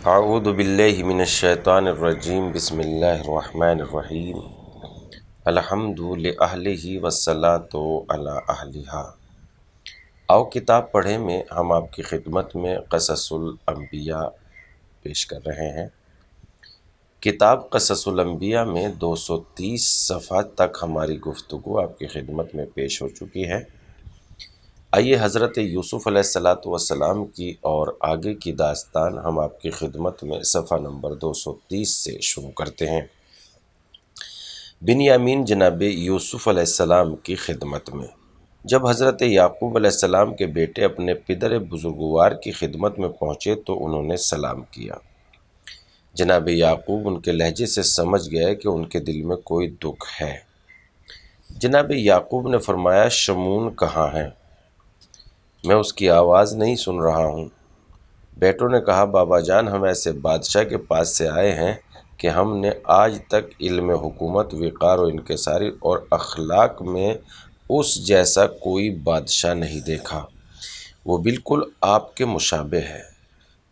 اعوذ باللہ من الشیطان الرجیم بسم اللہ الرحمن الرحیم الحمد لأہلہ والصلاۃ علی اہلہا۔ آؤ کتاب پڑھیں میں ہم آپ کی خدمت میں قصص الانبیاء پیش کر رہے ہیں۔ کتاب قصص الانبیاء میں 230 صفحات تک ہماری گفتگو آپ کی خدمت میں پیش ہو چکی ہے۔ آئیے حضرت یوسف علیہ السلام کی اور آگے کی داستان ہم آپ کی خدمت میں صفحہ نمبر 230 سے شروع کرتے ہیں۔ بنیامین جناب یوسف علیہ السلام کی خدمت میں۔ جب حضرت یعقوب علیہ السلام کے بیٹے اپنے پدر بزرگوار کی خدمت میں پہنچے تو انہوں نے سلام کیا۔ جناب یعقوب ان کے لہجے سے سمجھ گئے کہ ان کے دل میں کوئی دکھ ہے۔ جناب یعقوب نے فرمایا، شمون کہاں ہے؟ میں اس کی آواز نہیں سن رہا ہوں۔ بیٹوں نے کہا، بابا جان، ہم ایسے بادشاہ کے پاس سے آئے ہیں کہ ہم نے آج تک علم حکومت، وقار و انکساری اور اخلاق میں اس جیسا کوئی بادشاہ نہیں دیکھا۔ وہ بالکل آپ کے مشابہ ہے،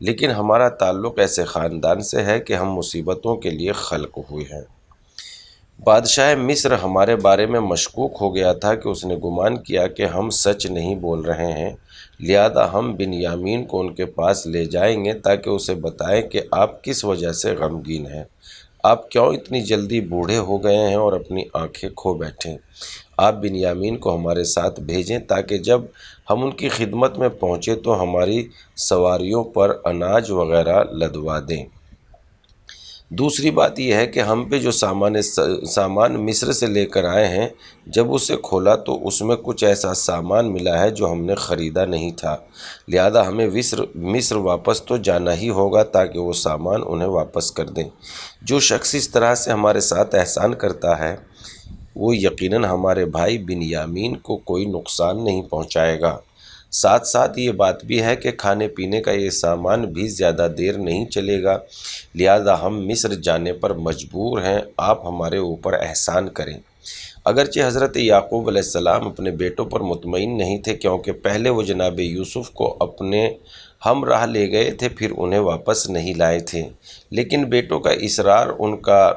لیکن ہمارا تعلق ایسے خاندان سے ہے کہ ہم مصیبتوں کے لیے خلق ہوئے ہیں۔ بادشاہ مصر ہمارے بارے میں مشکوک ہو گیا تھا کہ اس نے گمان کیا کہ ہم سچ نہیں بول رہے ہیں، لہذا ہم بنیامین کو ان کے پاس لے جائیں گے تاکہ اسے بتائیں کہ آپ کس وجہ سے غمگین ہیں۔ آپ کیوں اتنی جلدی بوڑھے ہو گئے ہیں اور اپنی آنکھیں کھو بیٹھے؟ آپ بنیامین کو ہمارے ساتھ بھیجیں تاکہ جب ہم ان کی خدمت میں پہنچے تو ہماری سواریوں پر اناج وغیرہ لدوا دیں۔ دوسری بات یہ ہے کہ ہم پہ جو سامان مصر سے لے کر آئے ہیں، جب اسے کھولا تو اس میں کچھ ایسا سامان ملا ہے جو ہم نے خریدا نہیں تھا، لہذا ہمیں مصر واپس تو جانا ہی ہوگا تاکہ وہ سامان انہیں واپس کر دیں۔ جو شخص اس طرح سے ہمارے ساتھ احسان کرتا ہے وہ یقیناً ہمارے بھائی بنیامین کو کوئی نقصان نہیں پہنچائے گا۔ ساتھ ساتھ یہ بات بھی ہے کہ کھانے پینے کا یہ سامان بھی زیادہ دیر نہیں چلے گا، لہذا ہم مصر جانے پر مجبور ہیں، آپ ہمارے اوپر احسان کریں۔ اگرچہ حضرت یعقوب علیہ السلام اپنے بیٹوں پر مطمئن نہیں تھے، کیونکہ پہلے وہ جناب یوسف کو اپنے ہمراہ لے گئے تھے، پھر انہیں واپس نہیں لائے تھے، لیکن بیٹوں کا اصرار، ان کا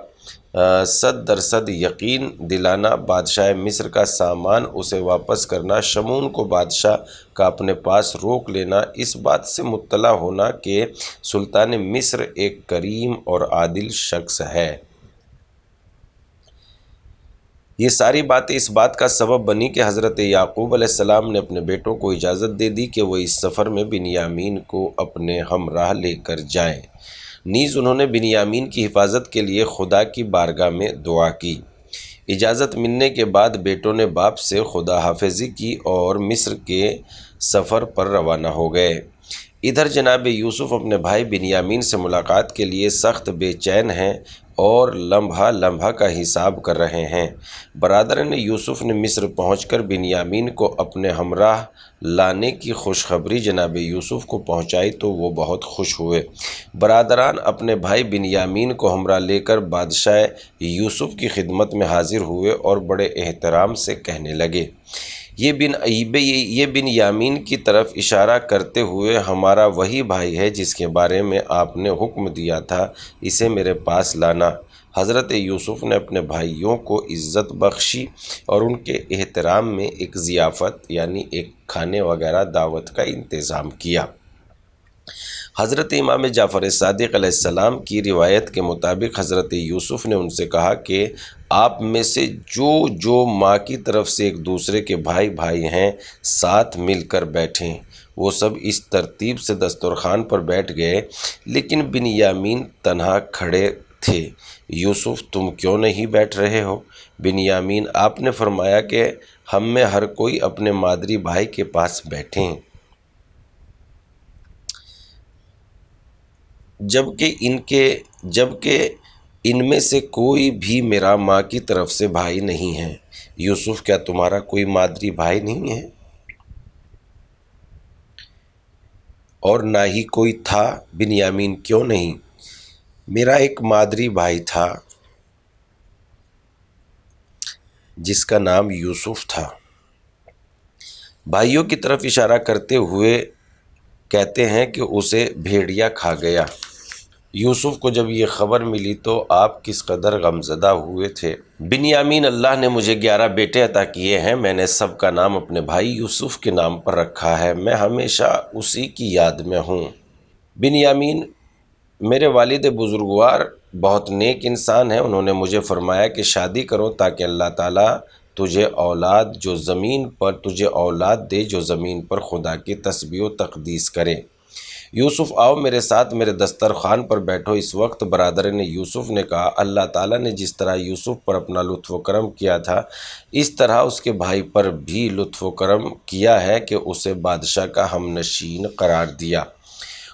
100% یقین دلانا، بادشاہ مصر کا سامان اسے واپس کرنا، شمون کو بادشاہ کا اپنے پاس روک لینا، اس بات سے مطلع ہونا کہ سلطان مصر ایک کریم اور عادل شخص ہے، یہ ساری باتیں اس بات کا سبب بنی کہ حضرت یعقوب علیہ السلام نے اپنے بیٹوں کو اجازت دے دی کہ وہ اس سفر میں بنیامین کو اپنے ہمراہ لے کر جائیں۔ نیز انہوں نے بنیامین کی حفاظت کے لیے خدا کی بارگاہ میں دعا کی۔ اجازت ملنے کے بعد بیٹوں نے باپ سے خدا حافظی کی اور مصر کے سفر پر روانہ ہو گئے۔ ادھر جناب یوسف اپنے بھائی بنیامین سے ملاقات کے لیے سخت بے چین ہیں اور لمحہ لمحہ کا حساب کر رہے ہیں۔ برادران یوسف نے مصر پہنچ کر بنیامین کو اپنے ہمراہ لانے کی خوشخبری جناب یوسف کو پہنچائی تو وہ بہت خوش ہوئے۔ برادران اپنے بھائی بنیامین کو ہمراہ لے کر بادشاہ یوسف کی خدمت میں حاضر ہوئے اور بڑے احترام سے کہنے لگے، یہ بنیامین کی طرف اشارہ کرتے ہوئے، ہمارا وہی بھائی ہے جس کے بارے میں آپ نے حکم دیا تھا، اسے میرے پاس لانا۔ حضرت یوسف نے اپنے بھائیوں کو عزت بخشی اور ان کے احترام میں ایک ضیافت یعنی ایک کھانے وغیرہ دعوت کا انتظام کیا۔ حضرت امام جعفر صادق علیہ السلام کی روایت کے مطابق حضرت یوسف نے ان سے کہا کہ آپ میں سے جو ماں کی طرف سے ایک دوسرے کے بھائی ہیں، ساتھ مل کر بیٹھیں۔ وہ سب اس ترتیب سے دسترخوان پر بیٹھ گئے، لیکن بنیامین تنہا کھڑے تھے۔ یوسف، تم کیوں نہیں بیٹھ رہے ہو؟ بنیامین، آپ نے فرمایا کہ ہم میں ہر کوئی اپنے مادری بھائی کے پاس بیٹھیں، جبکہ ان میں سے کوئی بھی میرا ماں کی طرف سے بھائی نہیں ہے۔ یوسف، کیا تمہارا کوئی مادری بھائی نہیں ہے؟ اور نہ ہی کوئی تھا؟ بنیامین، کیوں نہیں؟ میرا ایک مادری بھائی تھا جس کا نام یوسف تھا۔ بھائیوں کی طرف اشارہ کرتے ہوئے کہتے ہیں کہ اسے بھیڑیا کھا گیا۔ یوسف کو جب یہ خبر ملی تو آپ کس قدر غمزدہ ہوئے تھے۔ بنیامین اللہ نے مجھے 11 بیٹے عطا کیے ہیں، میں نے سب کا نام اپنے بھائی یوسف کے نام پر رکھا ہے، میں ہمیشہ اسی کی یاد میں ہوں۔ بنیامین میرے والد بزرگوار بہت نیک انسان ہیں، انہوں نے مجھے فرمایا کہ شادی کرو تاکہ اللہ تعالیٰ تجھے اولاد دے جو زمین پر خدا کی تسبیح و تقدیس کرے۔ یوسف آؤ میرے ساتھ میرے دسترخوان پر بیٹھو۔ اس وقت برادران یوسف نے کہا اللہ تعالیٰ نے جس طرح یوسف پر اپنا لطف و کرم کیا تھا اس طرح اس کے بھائی پر بھی لطف و کرم کیا ہے کہ اسے بادشاہ کا ہم نشین قرار دیا۔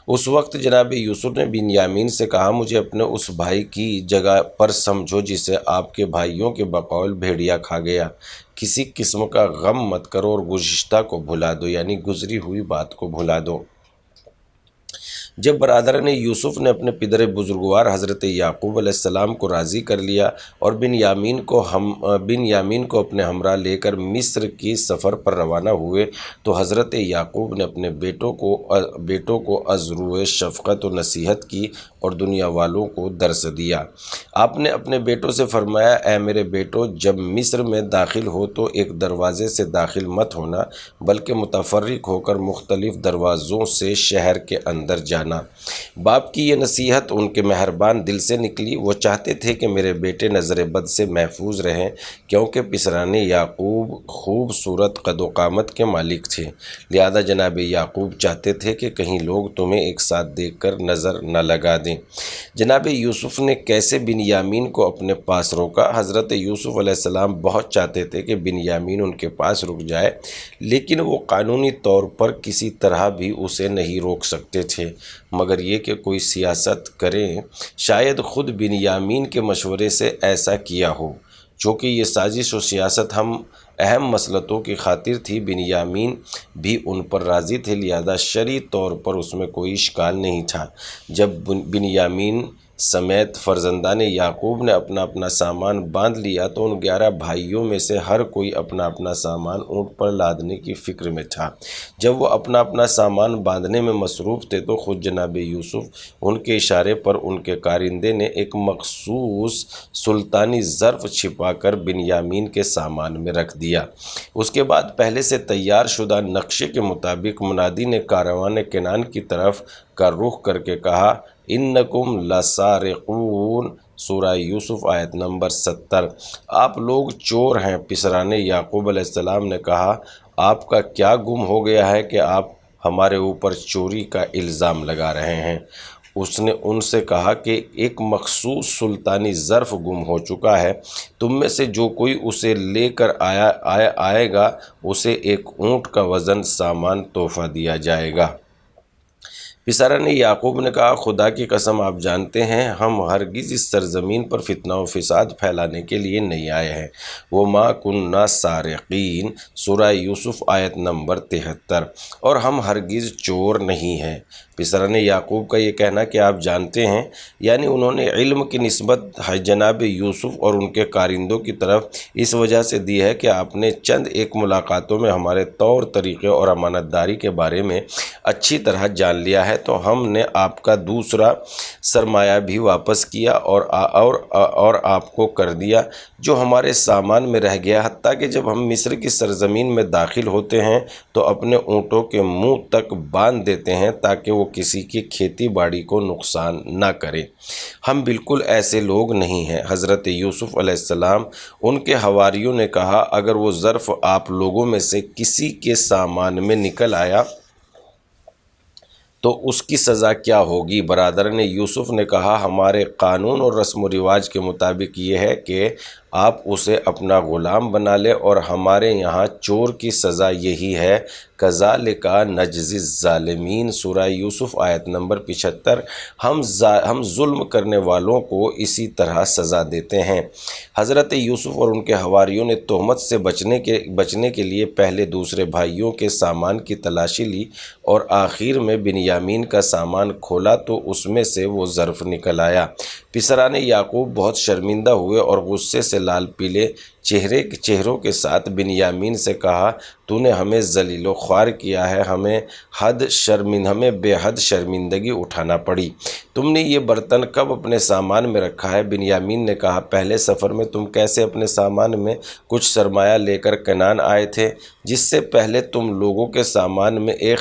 اس وقت جناب یوسف نے بنیامین سے کہا مجھے اپنے اس بھائی کی جگہ پر سمجھو جسے آپ کے بھائیوں کے بقول بھیڑیا کھا گیا۔ کسی قسم کا غم مت کرو اور گزشتہ کو بھلا دو، یعنی گزری ہوئی بات کو بھلا دو۔ جب برادران یوسف نے اپنے پدر بزرگوار حضرت یعقوب علیہ السلام کو راضی کر لیا اور بنیامین کو اپنے ہمراہ لے کر مصر کی سفر پر روانہ ہوئے تو حضرت یعقوب نے اپنے بیٹوں کو از روئے شفقت و نصیحت کی اور دنیا والوں کو درس دیا۔ آپ نے اپنے بیٹوں سے فرمایا اے میرے بیٹوں، جب مصر میں داخل ہو تو ایک دروازے سے داخل مت ہونا بلکہ متفرق ہو کر مختلف دروازوں سے شہر کے اندر جانا۔ باپ کی یہ نصیحت ان کے مہربان دل سے نکلی، وہ چاہتے تھے کہ میرے بیٹے نظر بد سے محفوظ رہیں کیونکہ پسران یعقوب خوبصورت قد و قامت کے مالک تھے، لہذا جناب یعقوب چاہتے تھے کہ کہیں لوگ تمہیں ایک ساتھ دیکھ کر نظر نہ لگا دیں۔ جناب یوسف نے کیسے بنیامین کو اپنے پاس روکا؟ حضرت یوسف علیہ السلام بہت چاہتے تھے کہ بنیامین ان کے پاس رک جائے، لیکن وہ قانونی طور پر کسی طرح بھی اسے نہیں روک سکتے تھے مگر یہ کہ کوئی سیاست کریں۔ شاید خود بنیامین کے مشورے سے ایسا کیا ہو، چونکہ یہ سازش و سیاست اہم مصلحتوں کی خاطر تھی۔ بنیامین بھی ان پر راضی تھے، لہذا شرعی طور پر اس میں کوئی اشکال نہیں تھا۔ جب بنیامین سمیت فرزندان یعقوب نے اپنا سامان باندھ لیا تو ان 11 بھائیوں میں سے ہر کوئی اپنا سامان اونٹ پر لادنے کی فکر میں تھا۔ جب وہ اپنا سامان باندھنے میں مصروف تھے تو خود جناب یوسف ان کے اشارے پر ان کے کارندے نے ایک مخصوص سلطانی ظرف چھپا کر بنیامین کے سامان میں رکھ دیا۔ اس کے بعد پہلے سے تیار شدہ نقشے کے مطابق منادی نے کاروان کنعان کی طرف کا رخ کر کے کہا انکم لسارقون، سورہ یوسف آیت نمبر 70۔ آپ لوگ چور ہیں۔ پسران یعقوب علیہ السلام نے کہا آپ کا کیا گم ہو گیا ہے کہ آپ ہمارے اوپر چوری کا الزام لگا رہے ہیں؟ اس نے ان سے کہا کہ ایک مخصوص سلطانی ظرف گم ہو چکا ہے، تم میں سے جو کوئی اسے لے کر آئے گا اسے ایک اونٹ کا وزن سامان تحفہ دیا جائے گا۔ پسران یعقوب نے کہا خدا کی قسم آپ جانتے ہیں ہم ہرگز اس سرزمین پر فتنہ و فساد پھیلانے کے لیے نہیں آئے ہیں۔ وما کننا سارقین، سورہ یوسف آیت نمبر 73۔ اور ہم ہرگز چور نہیں ہیں۔ پسران یعقوب کا یہ کہنا کہ آپ جانتے ہیں، یعنی انہوں نے علم کی نسبت جناب یوسف اور ان کے کارندوں کی طرف اس وجہ سے دی ہے کہ آپ نے چند ایک ملاقاتوں میں ہمارے طور طریقے اور امانت داری کے بارے میں اچھی طرح جان لیا ہے، تو ہم نے آپ کا دوسرا سرمایہ بھی واپس کیا اور آپ کو کر دیا جو ہمارے سامان میں رہ گیا، حتیٰ کہ جب ہم مصر کی سرزمین میں داخل ہوتے ہیں تو اپنے اونٹوں کے منہ تک باندھ دیتے ہیں تاکہ وہ کسی کی کھیتی باڑی کو نقصان نہ کرے۔ ہم بالکل ایسے لوگ نہیں ہیں۔ حضرت یوسف علیہ السلام ان کے حواریوں نے کہا اگر وہ ظرف آپ لوگوں میں سے کسی کے سامان میں نکل آیا تو اس کی سزا کیا ہوگی؟ برادران یوسف نے کہا ہمارے قانون اور رسم و رواج کے مطابق یہ ہے کہ آپ اسے اپنا غلام بنا لیں، اور ہمارے یہاں چور کی سزا یہی ہے کذالک نجزی الظالمین، سورہ یوسف آیت نمبر 75۔ ہم ظلم کرنے والوں کو اسی طرح سزا دیتے ہیں۔ حضرت یوسف اور ان کے حواریوں نے تہمت سے بچنے کے لیے پہلے دوسرے بھائیوں کے سامان کی تلاشی لی اور آخر میں بنیامین کا سامان کھولا تو اس میں سے وہ ظرف نکل آیا۔ پسران یعقوب بہت شرمندہ ہوئے اور غصے سے لال پیلے چہروں کے ساتھ بنیامین سے کہا، تو نے ہمیں ذلیل و خوار کیا ہے، ہمیں بے حد شرمندگی اٹھانا پڑی۔ تم نے یہ برتن کب اپنے سامان میں رکھا ہے؟ بنیامین نے کہا، پہلے سفر میں تم کیسے اپنے سامان میں کچھ سرمایہ لے کر کنعان آئے تھے، جس سے پہلے تم لوگوں کے سامان میں ایک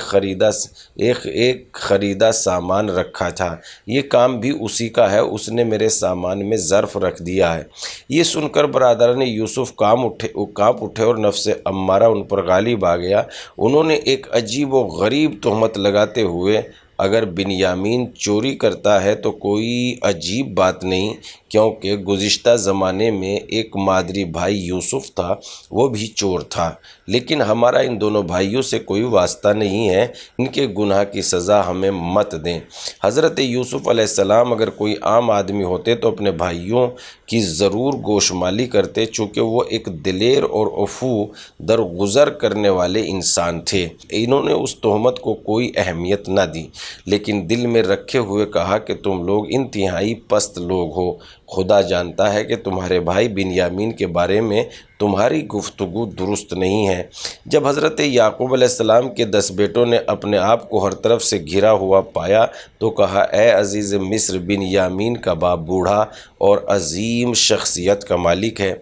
خریدا سامان رکھا تھا، یہ کام بھی اسی کا ہے، اس نے میرے سامان میں ظرف رکھ دیا ہے۔ یہ سن کر برادران یوسف کانپ اٹھے اور نفس امارہ ان پر غالب آ گیا۔ انہوں نے ایک عجیب و غریب تہمت لگاتے ہوئے، اگر بنیامین چوری کرتا ہے تو کوئی عجیب بات نہیں، کیونکہ گزشتہ زمانے میں ایک مادری بھائی یوسف تھا، وہ بھی چور تھا، لیکن ہمارا ان دونوں بھائیوں سے کوئی واسطہ نہیں ہے، ان کے گناہ کی سزا ہمیں مت دیں۔ حضرت یوسف علیہ السلام اگر کوئی عام آدمی ہوتے تو اپنے بھائیوں کی ضرور گوشمالی کرتے، چونکہ وہ ایک دلیر اور عفو درگزر کرنے والے انسان تھے۔ انہوں نے اس تہمت کو کوئی اہمیت نہ دی، لیکن دل میں رکھے ہوئے کہا کہ تم لوگ انتہائی پست لوگ ہو، خدا جانتا ہے کہ تمہارے بھائی بنیامین کے بارے میں تمہاری گفتگو درست نہیں ہے۔ جب حضرت یعقوب علیہ السلام کے 10 بیٹوں نے اپنے آپ کو ہر طرف سے گھرا ہوا پایا تو کہا، اے عزیز مصر، بنیامین کا باپ بوڑھا اور عظیم شخصیت کا مالک ہے،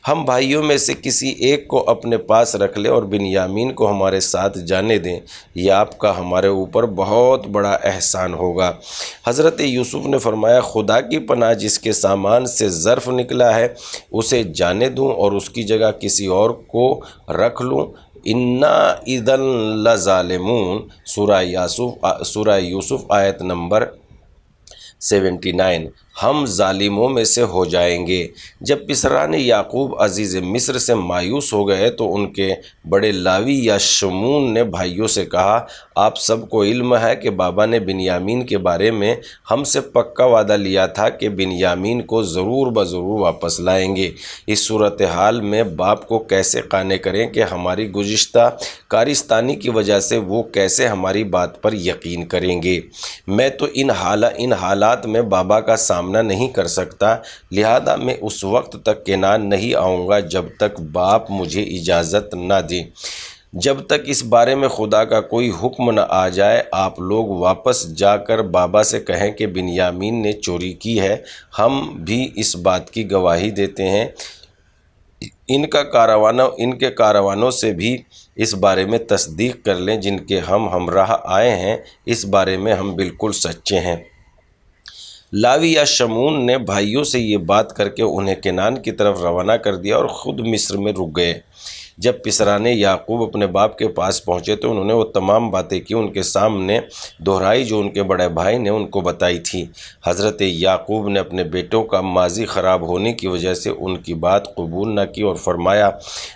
ہم بھائیوں میں سے کسی ایک کو اپنے پاس رکھ لیں اور بنیامین کو ہمارے ساتھ جانے دیں، یہ آپ کا ہمارے اوپر بہت بڑا احسان ہوگا۔ حضرت یوسف نے فرمایا، خدا کی پناہ، جس کے سامان سے ظرف نکلا ہے اسے جانے دوں اور اس کی جگہ کسی اور کو رکھ لوں، انا اذا لظالمون۔ سورہ یوسف آیت نمبر 79۔ ہم ظالموں میں سے ہو جائیں گے۔ جب پسران یعقوب عزیز مصر سے مایوس ہو گئے تو ان کے بڑے لاوی یا شمون نے بھائیوں سے کہا، آپ سب کو علم ہے کہ بابا نے بنیامین کے بارے میں ہم سے پکا وعدہ لیا تھا کہ بنیامین کو ضرور بضرور واپس لائیں گے۔ اس صورتحال میں باپ کو کیسے قانع کریں کہ ہماری گزشتہ کارستانی کی وجہ سے وہ کیسے ہماری بات پر یقین کریں گے؟ میں تو ان حالات میں بابا کا سامنا نہیں کر سکتا، لہذا میں اس وقت تک کنعان نہیں آؤں گا جب تک باپ مجھے اجازت نہ دیں۔ جب تک اس بارے میں خدا کا کوئی حکم نہ آ جائے، آپ لوگ واپس جا کر بابا سے کہیں کہ بنیامین نے چوری کی ہے، ہم بھی اس بات کی گواہی دیتے ہیں، ان کے کاروانوں سے بھی اس بارے میں تصدیق کر لیں جن کے ہم ہمراہ آئے ہیں، اس بارے میں ہم بالکل سچے ہیں۔ لاوی یا شمون نے بھائیوں سے یہ بات کر کے انہیں کنعان کی طرف روانہ کر دیا اور خود مصر میں رک گئے۔ جب پسران یعقوب اپنے باپ کے پاس پہنچے تو انہوں نے وہ تمام باتیں کی ان کے سامنے دہرائی جو ان کے بڑے بھائی نے ان کو بتائی تھی۔ حضرت یعقوب نے اپنے بیٹوں کا ماضی خراب ہونے کی وجہ سے ان کی بات قبول نہ کی اور فرمایا،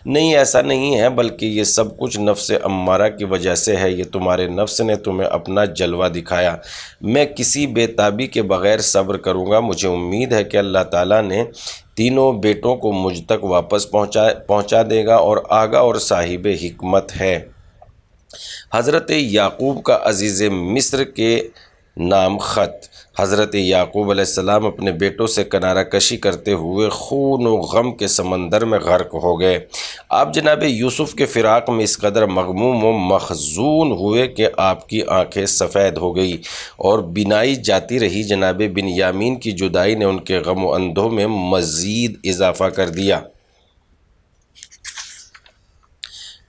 نہیں، ایسا نہیں ہے، بلکہ یہ سب کچھ نفس امارہ کی وجہ سے ہے، یہ تمہارے نفس نے تمہیں اپنا جلوہ دکھایا۔ میں کسی بے تابی کے بغیر صبر کروں گا، مجھے امید ہے کہ اللہ تعالیٰ نے تینوں بیٹوں کو مجھ تک واپس پہنچا دے گا اور آگاہ اور صاحب حکمت ہے۔ حضرت یعقوب کا عزیز مصر کے نام خط۔ حضرت یعقوب علیہ السلام اپنے بیٹوں سے کنارہ کشی کرتے ہوئے خون و غم کے سمندر میں غرق ہو گئے۔ آپ جناب یوسف کے فراق میں اس قدر مغموم و محزون ہوئے کہ آپ کی آنکھیں سفید ہو گئی اور بینائی جاتی رہی۔ جناب بنیامین کی جدائی نے ان کے غم و اندوہ میں مزید اضافہ کر دیا،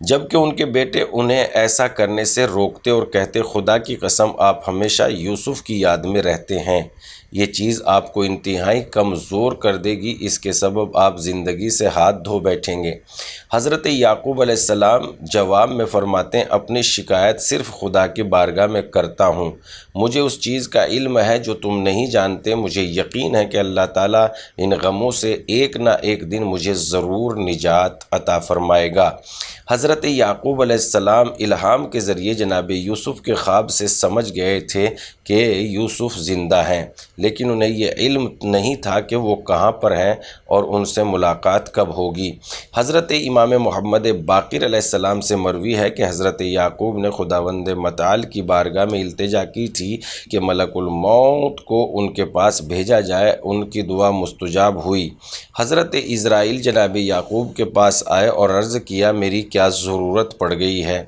جبکہ ان کے بیٹے انہیں ایسا کرنے سے روکتے اور کہتے، خدا کی قسم آپ ہمیشہ یوسف کی یاد میں رہتے ہیں، یہ چیز آپ کو انتہائی کمزور کر دے گی، اس کے سبب آپ زندگی سے ہاتھ دھو بیٹھیں گے۔ حضرت یعقوب علیہ السلام جواب میں فرماتے ہیں، اپنی شکایت صرف خدا کی بارگاہ میں کرتا ہوں، مجھے اس چیز کا علم ہے جو تم نہیں جانتے، مجھے یقین ہے کہ اللہ تعالیٰ ان غموں سے ایک نہ ایک دن مجھے ضرور نجات عطا فرمائے گا۔ حضرت حضرت یعقوب علیہ السلام الہام کے ذریعے جناب یوسف کے خواب سے سمجھ گئے تھے کہ یوسف زندہ ہیں، لیکن انہیں یہ علم نہیں تھا کہ وہ کہاں پر ہیں اور ان سے ملاقات کب ہوگی۔ حضرت امام محمد باقر علیہ السلام سے مروی ہے کہ حضرت یعقوب نے خداوند متعال کی بارگاہ میں التجا کی تھی کہ ملک الموت کو ان کے پاس بھیجا جائے۔ ان کی دعا مستجاب ہوئی۔ حضرت اسرائیل جناب یعقوب کے پاس آئے اور عرض کیا میری کیا ضرورت پڑ گئی ہے؟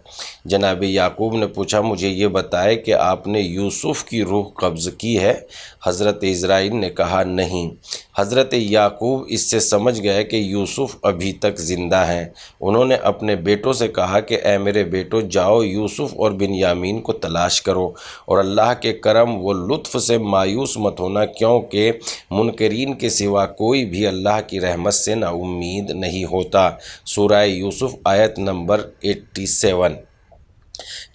جناب یعقوب نے پوچھا مجھے یہ بتائے کہ آپ نے یوسف کی روح قبض کی ہے؟ حضرت اسرائیل نے کہا نہیں۔ حضرت یعقوب اس سے سمجھ گئے کہ یوسف ابھی تک زندہ ہیں۔ انہوں نے اپنے بیٹوں سے کہا کہ اے میرے بیٹو جاؤ یوسف اور بنیامین کو تلاش کرو، اور اللہ کے کرم و لطف سے مایوس مت ہونا، کیونکہ منکرین کے سوا کوئی بھی اللہ کی رحمت سے نا امید نہیں ہوتا۔ سورہ یوسف آیت نمبر 87۔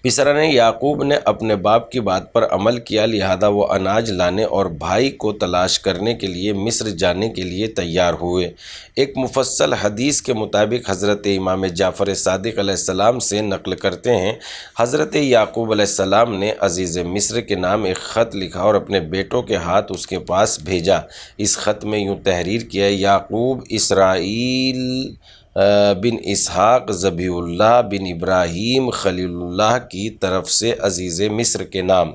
پسران یعقوب نے اپنے باپ کی بات پر عمل کیا، لہذا وہ اناج لانے اور بھائی کو تلاش کرنے کے لیے مصر جانے کے لیے تیار ہوئے۔ ایک مفصل حدیث کے مطابق حضرت امام جعفر صادق علیہ السلام سے نقل کرتے ہیں، حضرت یعقوب علیہ السلام نے عزیز مصر کے نام ایک خط لکھا اور اپنے بیٹوں کے ہاتھ اس کے پاس بھیجا۔ اس خط میں یوں تحریر کیا، یعقوب اسرائیل بن اسحاق ذبیح اللہ بن ابراہیم خلیل اللہ کی طرف سے عزیز مصر کے نام۔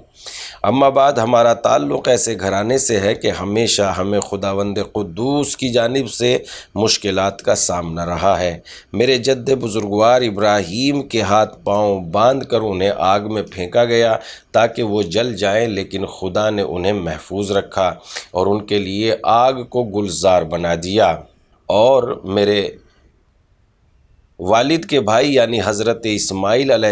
اما بعد ہمارا تعلق ایسے گھرانے سے ہے کہ ہمیشہ ہمیں خداوند قدوس کی جانب سے مشکلات کا سامنا رہا ہے۔ میرے جد بزرگوار ابراہیم کے ہاتھ پاؤں باندھ کر انہیں آگ میں پھینکا گیا تاکہ وہ جل جائیں، لیکن خدا نے انہیں محفوظ رکھا اور ان کے لیے آگ کو گلزار بنا دیا۔ اور میرے والد کے بھائی یعنی حضرت اسماعیل علیہ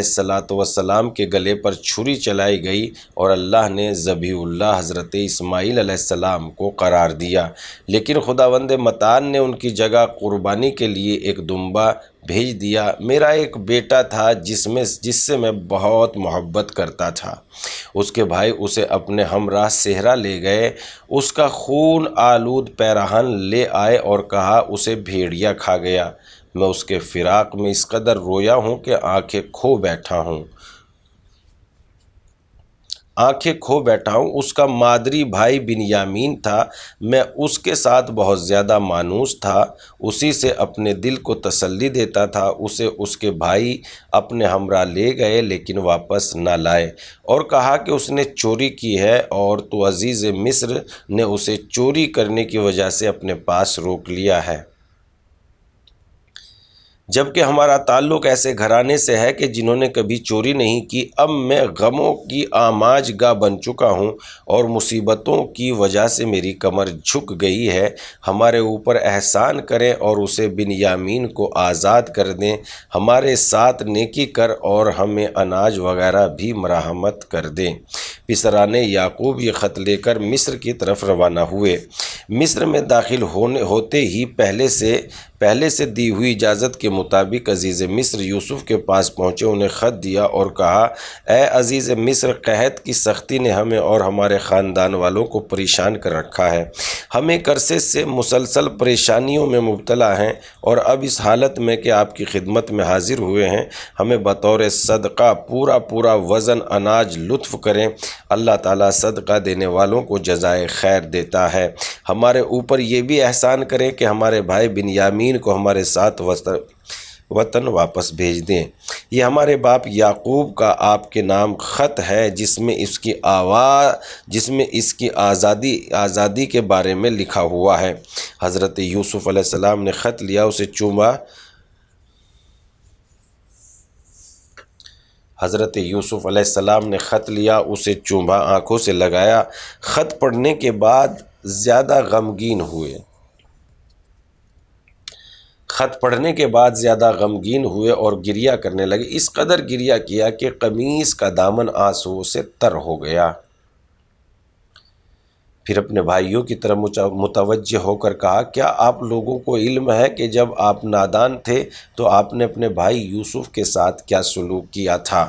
السلام کے گلے پر چھری چلائی گئی اور اللہ نے ذبیح اللہ حضرت اسماعیل علیہ السلام کو قرار دیا، لیکن خداوند متعال نے ان کی جگہ قربانی کے لیے ایک دمبا بھیج دیا۔ میرا ایک بیٹا تھا جس سے میں بہت محبت کرتا تھا۔ اس کے بھائی اسے اپنے ہمراہ صحرا لے گئے، اس کا خون آلود پیراہن لے آئے اور کہا اسے بھیڑیا کھا گیا۔ میں اس کے فراق میں اس قدر رویا ہوں کہ آنکھیں کھو بیٹھا ہوں۔ اس کا مادری بھائی بنیامین تھا، میں اس کے ساتھ بہت زیادہ مانوس تھا، اسی سے اپنے دل کو تسلی دیتا تھا۔ اسے اس کے بھائی اپنے ہمراہ لے گئے لیکن واپس نہ لائے اور کہا کہ اس نے چوری کی ہے، اور تو عزیز مصر نے اسے چوری کرنے کی وجہ سے اپنے پاس روک لیا ہے۔ جبکہ ہمارا تعلق ایسے گھرانے سے ہے کہ جنہوں نے کبھی چوری نہیں کی۔ اب میں غموں کی آماج گاہ بن چکا ہوں اور مصیبتوں کی وجہ سے میری کمر جھک گئی ہے۔ ہمارے اوپر احسان کریں اور اسے بنیامین کو آزاد کر دیں، ہمارے ساتھ نیکی کر اور ہمیں اناج وغیرہ بھی مرحمت کر دیں۔ پسران یعقوب یہ خط لے کر مصر کی طرف روانہ ہوئے۔ مصر میں داخل ہوتے ہی پہلے سے دی ہوئی اجازت کے مطابق عزیز مصر یوسف کے پاس پہنچے، انہیں خط دیا اور کہا اے عزیز مصر، قحط کی سختی نے ہمیں اور ہمارے خاندان والوں کو پریشان کر رکھا ہے۔ ہم ایک عرصے سے مسلسل پریشانیوں میں مبتلا ہیں اور اب اس حالت میں کہ آپ کی خدمت میں حاضر ہوئے ہیں، ہمیں بطور صدقہ پورا وزن اناج لطف کریں۔ اللہ تعالیٰ صدقہ دینے والوں کو جزائے خیر دیتا ہے۔ ہمارے اوپر یہ بھی احسان کریں کہ ہمارے بھائی بنیامین کو ہمارے ساتھ وطن واپس بھیج دیں۔ یہ ہمارے باپ یعقوب کا آپ کے نام خط ہے جس میں اس کی آزادی کے بارے میں لکھا ہوا ہے۔ حضرت یوسف علیہ السلام نے خط لیا، اسے چوما۔ حضرت یوسف علیہ السلام نے خط لیا، اسے چوما، آنکھوں سے لگایا۔ خط پڑھنے کے بعد زیادہ غمگین ہوئے اور گریہ کرنے لگے۔ اس قدر گریہ کیا کہ قمیص کا دامن آنسوؤں سے تر ہو گیا۔ پھر اپنے بھائیوں کی طرف متوجہ ہو کر کہا کیا آپ لوگوں کو علم ہے کہ جب آپ نادان تھے تو آپ نے اپنے بھائی یوسف کے ساتھ کیا سلوک کیا تھا؟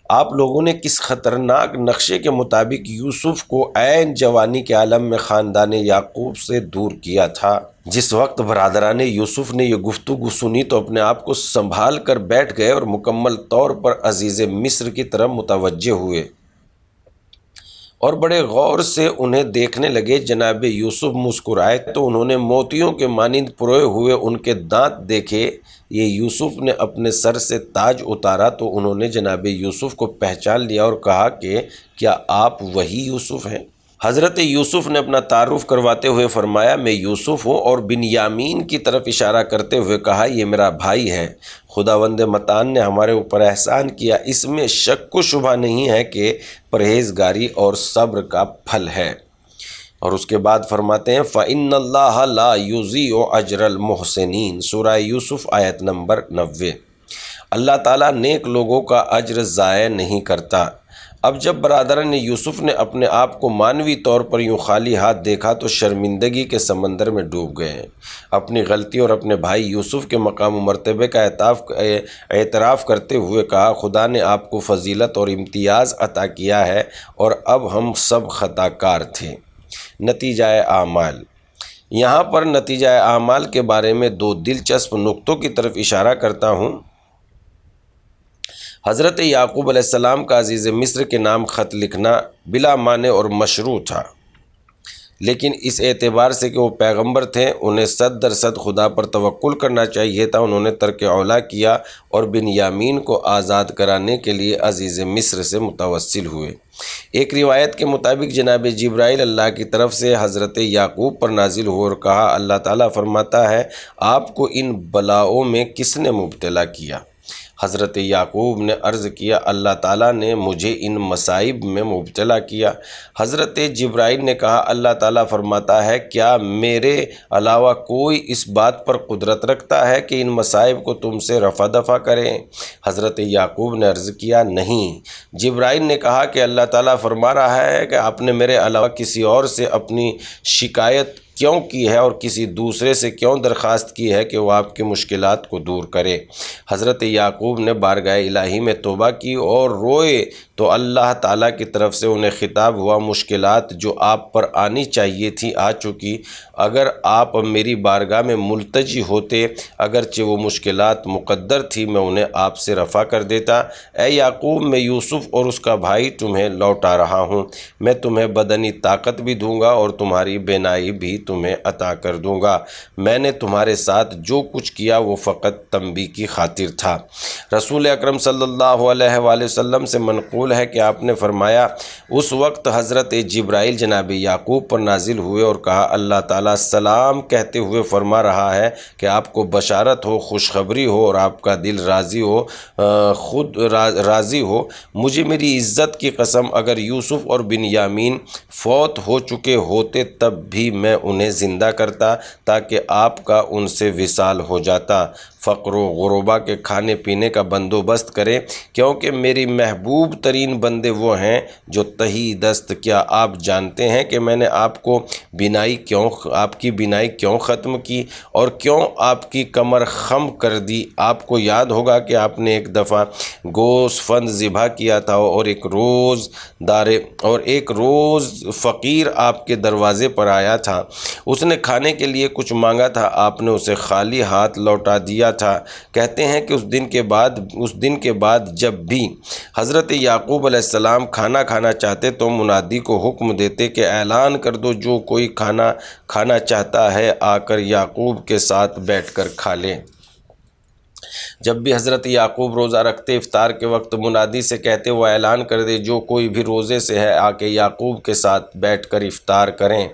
آپ لوگوں نے کس خطرناک نقشے کے مطابق یوسف کو عین جوانی کے عالم میں خاندان یعقوب سے دور کیا تھا۔ جس وقت برادران یوسف نے یہ گفتگو سنی تو اپنے آپ کو سنبھال کر بیٹھ گئے اور مکمل طور پر عزیز مصر کی طرف متوجہ ہوئے اور بڑے غور سے انہیں دیکھنے لگے۔ جناب یوسف مسکرائے تو انہوں نے موتیوں کے مانند پروئے ہوئے ان کے دانت دیکھے۔ یہ یوسف نے اپنے سر سے تاج اتارا تو انہوں نے جناب یوسف کو پہچان لیا اور کہا کہ کیا آپ وہی یوسف ہیں؟ حضرت یوسف نے اپنا تعارف کرواتے ہوئے فرمایا میں یوسف ہوں، اور بنیامین کی طرف اشارہ کرتے ہوئے کہا یہ میرا بھائی ہے۔ خداوند متعال نے ہمارے اوپر احسان کیا، اس میں شک و شبہ نہیں ہے کہ پرہیزگاری اور صبر کا پھل ہے۔ اور اس کے بعد فرماتے ہیں فَإِنَّ اللَّهَ لَا يُضِيعُ أَجْرَ الْمُحْسِنِينَ، سورہ یوسف آیت نمبر 90۔ اللہ تعالیٰ نیک لوگوں کا اجر ضائع نہیں کرتا۔ اب جب برادران یوسف نے اپنے آپ کو معنوی طور پر یوں خالی ہاتھ دیکھا تو شرمندگی کے سمندر میں ڈوب گئے۔ اپنی غلطی اور اپنے بھائی یوسف کے مقام و مرتبے کا اعتراف کرتے ہوئے کہا خدا نے آپ کو فضیلت اور امتیاز عطا کیا ہے اور اب ہم سب خطا کار تھے۔ نتیجہ اعمال۔ یہاں پر نتیجہ اعمال کے بارے میں دو دلچسپ نقطوں کی طرف اشارہ کرتا ہوں۔ حضرت یعقوب علیہ السلام کا عزیز مصر کے نام خط لکھنا بلا مانع اور مشروع تھا، لیکن اس اعتبار سے کہ وہ پیغمبر تھے انہیں 100% خدا پر توکل کرنا چاہیے تھا۔ انہوں نے ترک اولا کیا اور بنیامین کو آزاد کرانے کے لیے عزیز مصر سے متوسل ہوئے۔ ایک روایت کے مطابق جناب جبرائیل اللہ کی طرف سے حضرت یعقوب پر نازل ہوئے اور کہا اللہ تعالیٰ فرماتا ہے آپ کو ان بلاؤں میں کس نے مبتلا کیا؟ حضرت یعقوب نے عرض کیا اللہ تعالیٰ نے مجھے ان مصائب میں مبتلا کیا۔ حضرت جبرائیل نے کہا اللہ تعالیٰ فرماتا ہے کیا میرے علاوہ کوئی اس بات پر قدرت رکھتا ہے کہ ان مصائب کو تم سے رفع دفع کریں؟ حضرت یعقوب نے عرض کیا نہیں۔ جبرائیل نے کہا کہ اللہ تعالیٰ فرما رہا ہے کہ آپ نے میرے علاوہ کسی اور سے اپنی شکایت کیوں کی ہے اور کسی دوسرے سے کیوں درخواست کی ہے کہ وہ آپ کی مشکلات کو دور کرے؟ حضرت یعقوب نے بارگاہ الہی میں توبہ کی اور روئے تو اللہ تعالیٰ کی طرف سے انہیں خطاب ہوا مشکلات جو آپ پر آنی چاہیے تھی آ چکی، اگر آپ میری بارگاہ میں ملتجی ہوتے اگرچہ وہ مشکلات مقدر تھی میں انہیں آپ سے رفع کر دیتا۔ اے یعقوب میں یوسف اور اس کا بھائی تمہیں لوٹا رہا ہوں، میں تمہیں بدنی طاقت بھی دوں گا اور تمہاری بینائی بھی تمہیں عطا کر دوں گا۔ میں نے تمہارے ساتھ جو کچھ کیا وہ فقط تنبیہ کی خاطر تھا۔ رسول اکرم صلی اللہ علیہ وآلہ وسلم سے منقول ہے کہ آپ نے فرمایا اس وقت حضرت جبرائیل جناب یعقوب پر نازل ہوئے اور کہا اللہ تعالیٰ سلام کہتے ہوئے فرما رہا ہے کہ آپ کو بشارت ہو، خوشخبری ہو اور آپ کا دل راضی ہو، خود راضی ہو۔ مجھے میری عزت کی قسم اگر یوسف اور بنیامین فوت ہو چکے ہوتے تب بھی میں انہیں زندہ کرتا تاکہ آپ کا ان سے وصال ہو جاتا۔ فقر و غربا کے کھانے پینے کا بندوبست کریں کیونکہ میری محبوب ترین بندے وہ ہیں جو تہی دست۔ کیا آپ جانتے ہیں کہ میں نے آپ کی بینائی کیوں ختم کی اور کیوں آپ کی کمر خم کر دی؟ آپ کو یاد ہوگا کہ آپ نے ایک دفعہ گوسفند ذبح کیا تھا اور ایک روز فقیر آپ کے دروازے پر آیا تھا، اس نے کھانے کے لیے کچھ مانگا تھا، آپ نے اسے خالی ہاتھ لوٹا دیا تھا۔ کہتے ہیں کہ اس دن کے بعد جب بھی حضرت یعقوب علیہ السلام کھانا کھانا چاہتے تو منادی کو حکم دیتے کہ اعلان کر دو جو کوئی کھانا چاہتا ہے آ کر یعقوب کے ساتھ بیٹھ کر کھا لے۔ جب بھی حضرت یعقوب روزہ رکھتے افطار کے وقت منادی سے کہتے وہ اعلان کر دے جو کوئی بھی روزے سے ہے آ کے یعقوب کے ساتھ بیٹھ کر افطار کریں۔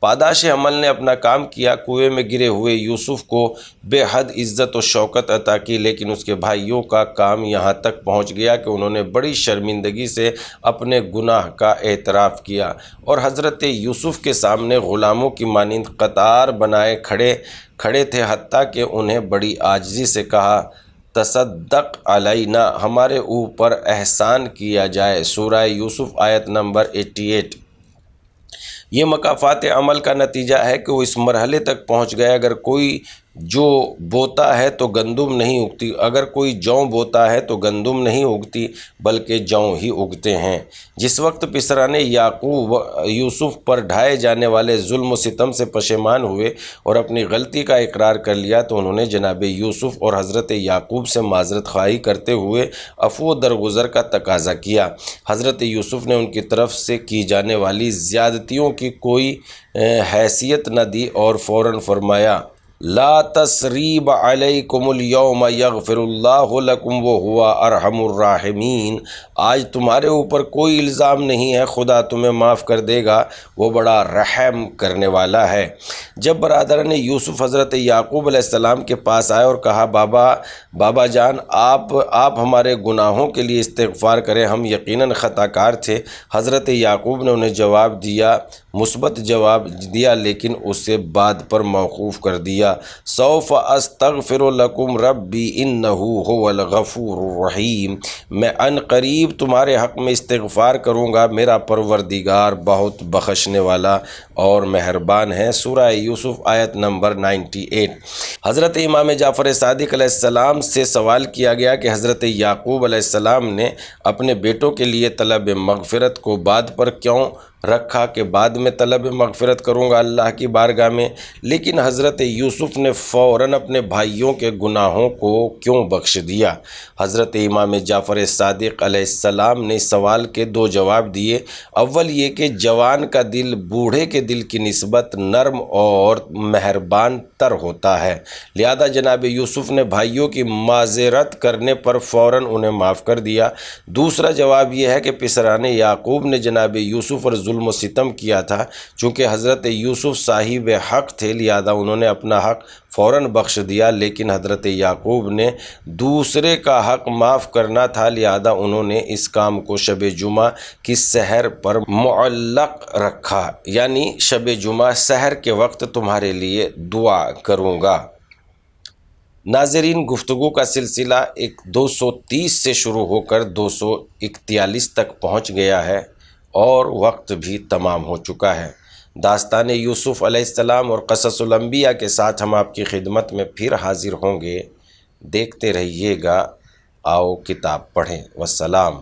پاداش عمل نے اپنا کام کیا، کنویں میں گرے ہوئے یوسف کو بے حد عزت و شوکت عطا کی، لیکن اس کے بھائیوں کا کام یہاں تک پہنچ گیا کہ انہوں نے بڑی شرمندگی سے اپنے گناہ کا اعتراف کیا اور حضرت یوسف کے سامنے غلاموں کی مانند قطار بنائے کھڑے تھے، حتیٰ کہ انہیں بڑی عاجزی سے کہا تصدق علینا، ہمارے اوپر احسان کیا جائے۔ سورہ یوسف آیت نمبر 88۔ یہ مکافات عمل کا نتیجہ ہے کہ وہ اس مرحلے تک پہنچ گئے اگر کوئی جو بوتا ہے تو گندم نہیں اگتی، اگر کوئی جوں بوتا ہے تو گندم نہیں اگتی بلکہ جوں ہی اگتے ہیں۔ جس وقت پسرانے یعقوب یوسف پر ڈھائے جانے والے ظلم و ستم سے پشیمان ہوئے اور اپنی غلطی کا اقرار کر لیا تو انہوں نے جناب یوسف اور حضرت یعقوب سے معذرت خواہی کرتے ہوئے عفو و درگزر کا تقاضا کیا۔ حضرت یوسف نے ان کی طرف سے کی جانے والی زیادتیوں کی کوئی حیثیت نہ دی اور فوراً فرمایا لا تثریب علیکم اليوم یغفر اللہ لکم وہو ارحم الراحمین، آج تمہارے اوپر کوئی الزام نہیں ہے، خدا تمہیں معاف کر دے گا، وہ بڑا رحم کرنے والا ہے۔ جب برادران یوسف حضرت یعقوب علیہ السلام کے پاس آئے اور کہا بابا جان آپ ہمارے گناہوں کے لیے استغفار کریں، ہم یقیناً خطا کار تھے، حضرت یعقوب نے انہیں جواب دیا، مثبت جواب دیا، لیکن اسے بعد پر موقوف کر دیا۔ سوف استغفر لکم ربی انہ هو الغفور الرحیم، میں ان قریب تمہارے حق میں استغفار کروں گا، میرا پروردگار بہت بخشنے والا اور مہربان ہے۔ سورہ یوسف آیت نمبر 98۔ حضرت امام جعفر صادق علیہ السلام سے سوال کیا گیا کہ حضرت یعقوب علیہ السلام نے اپنے بیٹوں کے لیے طلب مغفرت کو بعد پر کیوں رکھا کہ بعد میں طلب مغفرت کروں گا اللہ کی بارگاہ میں، لیکن حضرت یوسف نے فوراً اپنے بھائیوں کے گناہوں کو کیوں بخش دیا؟ حضرت امام جعفر صادق علیہ السلام نے اس سوال کے دو جواب دیے۔ اول یہ کہ جوان کا دل بوڑھے کے دل کی نسبت نرم اور مہربان تر ہوتا ہے، لہذا جناب یوسف نے بھائیوں کی معذرت کرنے پر فوراً انہیں معاف کر دیا۔ دوسرا جواب یہ ہے کہ پسرانے یعقوب نے جناب یوسف پر ظلم و ستم کیا تھا، چونکہ حضرت یوسف صاحب حق تھے لہذا انہوں نے اپنا حق فوراً بخش دیا، لیکن حضرت یعقوب نے دوسرے کا حق معاف کرنا تھا لہذا انہوں نے اس کام کو شب جمعہ کی سحر پر معلق رکھا، یعنی شب جمعہ سحر کے وقت تمہارے لیے دعا کروں گا۔ ناظرین، گفتگو کا سلسلہ 230 سے شروع ہو کر 241 تک پہنچ گیا ہے اور وقت بھی تمام ہو چکا ہے۔ داستان یوسف علیہ السلام اور قصص الانبیاء کے ساتھ ہم آپ کی خدمت میں پھر حاضر ہوں گے، دیکھتے رہیے گا۔ آؤ کتاب پڑھیں۔ والسلام۔